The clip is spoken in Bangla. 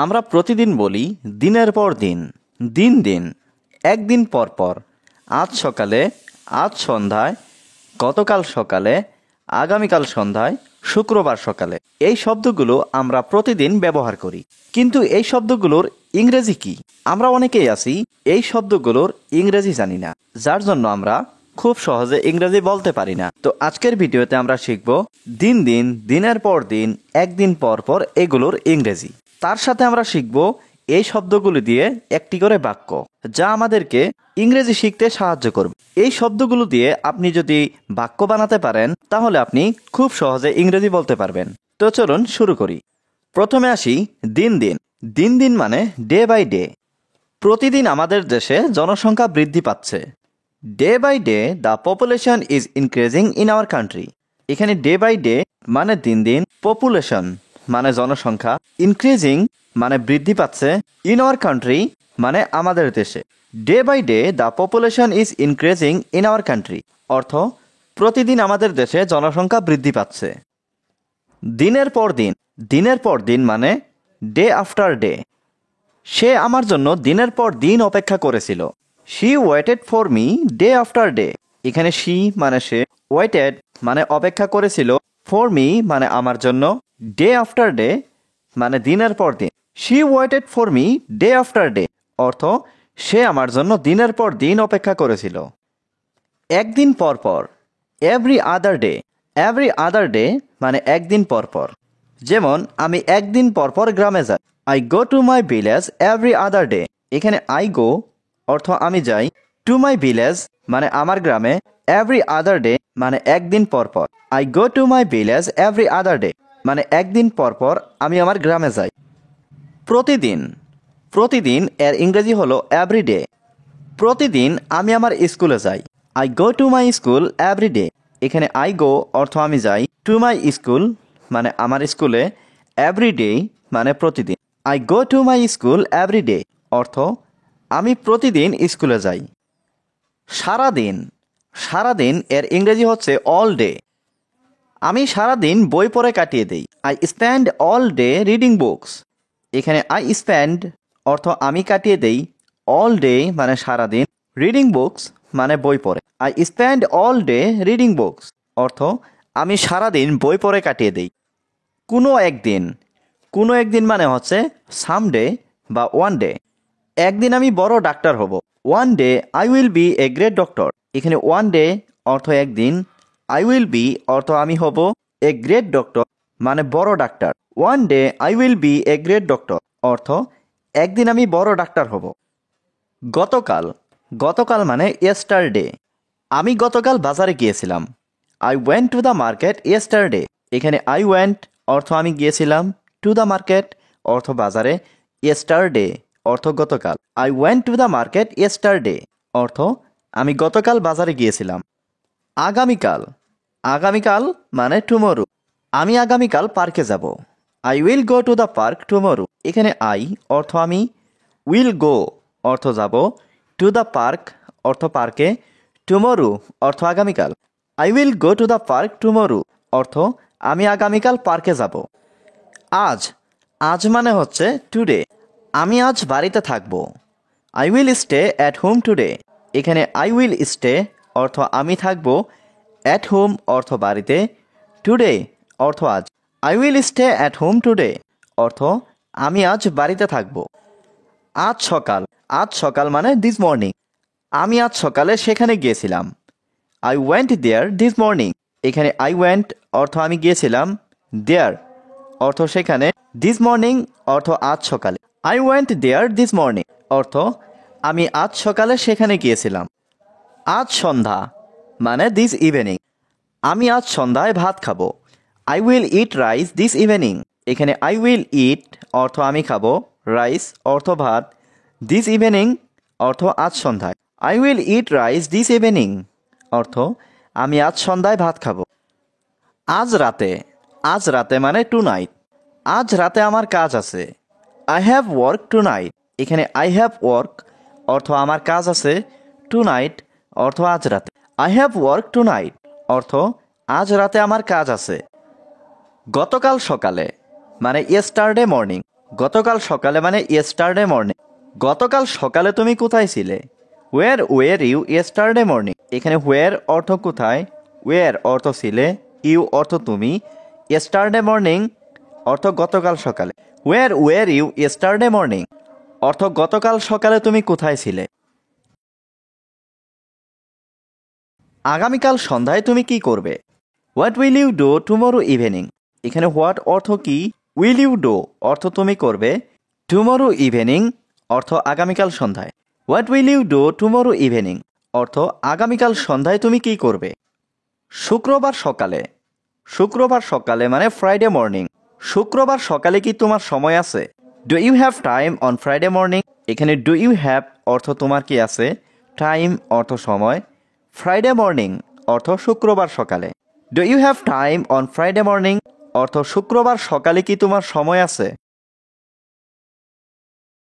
আমরা প্রতিদিন বলি দিনের পর দিন, দিন দিন, একদিন পর পর, আজ সকালে, আজ সন্ধ্যায়, গতকাল সকালে, আগামীকাল সন্ধ্যায়, শুক্রবার সকালে। এই শব্দগুলো আমরা প্রতিদিন ব্যবহার করি, কিন্তু এই শব্দগুলোর ইংরেজি কি? আমরা অনেকেই আছি এই শব্দগুলোর ইংরেজি জানি না, যার জন্য আমরা খুব সহজে ইংরেজি বলতে পারি না। তো আজকের ভিডিওতে আমরা শিখব দিন দিন, দিনের পর দিন, একদিন পর পর এগুলোর ইংরেজি। তার সাথে আমরা শিখব এই শব্দগুলো দিয়ে একটি করে বাক্য, যা আমাদেরকে ইংরেজি শিখতে সাহায্য করবে। এই শব্দগুলো দিয়ে আপনি যদি বাক্য বানাতে পারেন, তাহলে আপনি খুব সহজে ইংরেজি বলতে পারবেন। তো চলুন শুরু করি। প্রথমে আসি দিন দিন। দিন দিন মানে ডে বাই ডে। প্রতিদিন আমাদের দেশে জনসংখ্যা বৃদ্ধি পাচ্ছে। Day by day the population is increasing in our country. এখানে ডে বাই ডে মানে দিন দিন, পপুলেশন মানে জনসংখ্যা, ইনক্রিজিং মানে বৃদ্ধি পাচ্ছে, ইন আওয়ার কান্ট্রি মানে আমাদের দেশে। Day by day the population is increasing in our country অর্থ প্রতিদিন আমাদের দেশে জনসংখ্যা বৃদ্ধি পাচ্ছে। দিনের পর দিন। দিনের পর দিন মানে ডে আফটার ডে। সে আমার জন্য দিনের পর দিন অপেক্ষা করেছিল। She waited for me day after day. এখানে শি মানে সে, ওয়েটেড মানে অপেক্ষা করেছিল, ফর মি মানে আমার জন্য, ডে আফটার ডে মানে দিনের পর দিন। She waited for me day after day অর্থ সে আমার জন্য দিনের পর দিন অপেক্ষা করেছিল। একদিন পর পর। Every other day. Every other day মানে একদিন পর পর। যেমন আমি একদিন পর পর গ্রামে যাই। I go to my village every other day. এখানে আই গো অর্থ আমি যাই, টু মাই ভিলেজ মানে আমার গ্রামে, এভরি আদার ডে মানে একদিন পর পর। I go to my village every other day মানে একদিন পর পর আমি আমার গ্রামে যাই। প্রতিদিন। প্রতিদিন এর ইংরেজি হলো এভরিডে। প্রতিদিন আমি আমার স্কুলে যাই। I go to my school every day. এখানে আই গো অর্থ আমি যাই, টু মাই স্কুল মানে আমার স্কুলে, এভরি ডে মানে প্রতিদিন। I go to my school every day অর্থ আমি প্রতিদিন স্কুলে যাই। সারাদিন। সারাদিন এর ইংরেজি হচ্ছে অল ডে। আমি সারাদিন বই পড়ে কাটিয়ে দেই। I spend all day reading books. এখানে আই স্পেন্ড অর্থ আমি কাটিয়ে দেই, অল ডে মানে সারাদিন, রিডিং বুকস মানে বই পড়ে। I spend all day reading books অর্থ আমি সারাদিন বই পড়ে কাটিয়ে দেই। কোনো একদিন। কোনো একদিন মানে হচ্ছে সামডে বা ওয়ান ডে। একদিন আমি বড় ডাক্তার হব। One day I will B a great doctor. এখানে ওয়ান ডে অর্থ একদিন, আই উইল বি অর্থ আমি হব, এ গ্রেট ডক্টর মানে বড় doctor. One day I will B a great doctor অর্থ একদিন আমি বড় ডাক্তার হব। গতকাল। গতকাল মানে ইয়েস্টারডে। আমি গতকাল বাজারে গিয়েছিলাম। I went to the market yesterday. এখানে আই ওয়েন্ট অর্থ আমি গিয়েছিলাম, টু দ্য মার্কেট অর্থ বাজারে, ইয়েস্টারডে অর্থ গতকাল। I went to the market yesterday অর্থ আমি গতকাল বাজারে গিয়েছিলাম। আগামীকাল। আগামীকাল মানে টুমরো। আমি আগামীকাল পার্কে যাব। I will go to the park tomorrow. এখানে আই অর্থ আমি, উইল গো অর্থ যাব, টু দ্য পার্ক অর্থ পার্কে, টুমরো অর্থ আগামীকাল। I will go to the park tomorrow অর্থ আমি আগামীকাল পার্কে যাব। আজ। আজ মানে হচ্ছে টুডে। আমি আজ বাড়িতে থাকব। I will stay at home today. এখানে আই উইল স্টে অর্থ আমি থাকব, অ্যাট হোম অর্থ বাড়িতে, টুডে অর্থ আজ। I will stay at home today অর্থ আমি আজ বাড়িতে থাকব। আজ সকাল। আজ সকাল মানে দিস মর্নিং। আমি আজ সকালে সেখানে গিয়েছিলাম। I went there this morning. এখানে আই ওয়েন্ট অর্থ আমি গিয়েছিলাম, দেয়ার অর্থ সেখানে, দিস মর্নিং অর্থ আজ সকালে। I went there this morning অর্থ আমি আজ সকালে সেখানে গিয়েছিলাম। আজ সন্ধ্যা মানে দিস ইভিনিং। আমি আজ সন্ধ্যায় ভাত খাবো। I will eat rice this evening. এখানে আই উইল ইট অর্থ আমি খাবো, রাইস অর্থ ভাত, দিস ইভিনিং অর্থ আজ সন্ধ্যায়। I will eat rice this evening অর্থ আমি আজ সন্ধ্যায় ভাত খাবো। আজ রাতে। আজ রাতে মানে টু নাইট। আজ রাতে আমার কাজ আছে। I have work tonight. এখানে আই হ্যাভ ওয়ার্ক অর্থ আমার কাজ আছে, টু নাইট অর্থ আজ রাতে। I have work tonight অর্থ আজ রাতে আমার কাজ আছে। গতকাল সকালে মানে ইয়েস্টারডে মর্নিং। গতকাল সকালে মানে ইয়েস্টারডে মর্নিং। গতকাল সকালে তুমি কোথায় ছিলে? ওয়ের ওয়ের ইউ ইয়েস্টারডে মর্নিং। এখানে ওয়ের অর্থ কোথায়, ওয়ের অর্থ ছিলে, ইউ অর্থ তুমি, ইয়েস্টারডে মর্নিং অর্থ গতকাল সকালে। ওয়ের ইউ ইয়েস্টারডে মর্নিং অর্থ গতকাল সকালে তুমি কোথায় ছিলে? আগামীকাল সন্ধ্যায় তুমি কি করবে? What will you do tomorrow evening. এখানে হোয়াট অর্থ কি, উইল ইউ ডু অর্থ তুমি করবে, টুমরো ইভিনিং অর্থ আগামীকাল সন্ধ্যায়। What will you do tomorrow evening অর্থ আগামীকাল সন্ধ্যায় তুমি কি করবে? শুক্রবার সকালে। শুক্রবার সকালে মানে ফ্রাইডে মর্নিং। শুক্রবার সকালে কি তোমার সময় আছে? Do you have time on Friday morning. এখানে ডু ইউ হ্যাভ অর্থ তোমার কি আছে, টাইম অর্থ সময়, ফ্রাইডে মর্নিং অর্থ শুক্রবার সকালে। Do you have time on Friday morning অর্থ শুক্রবার সকালে কি তোমার সময় আছে?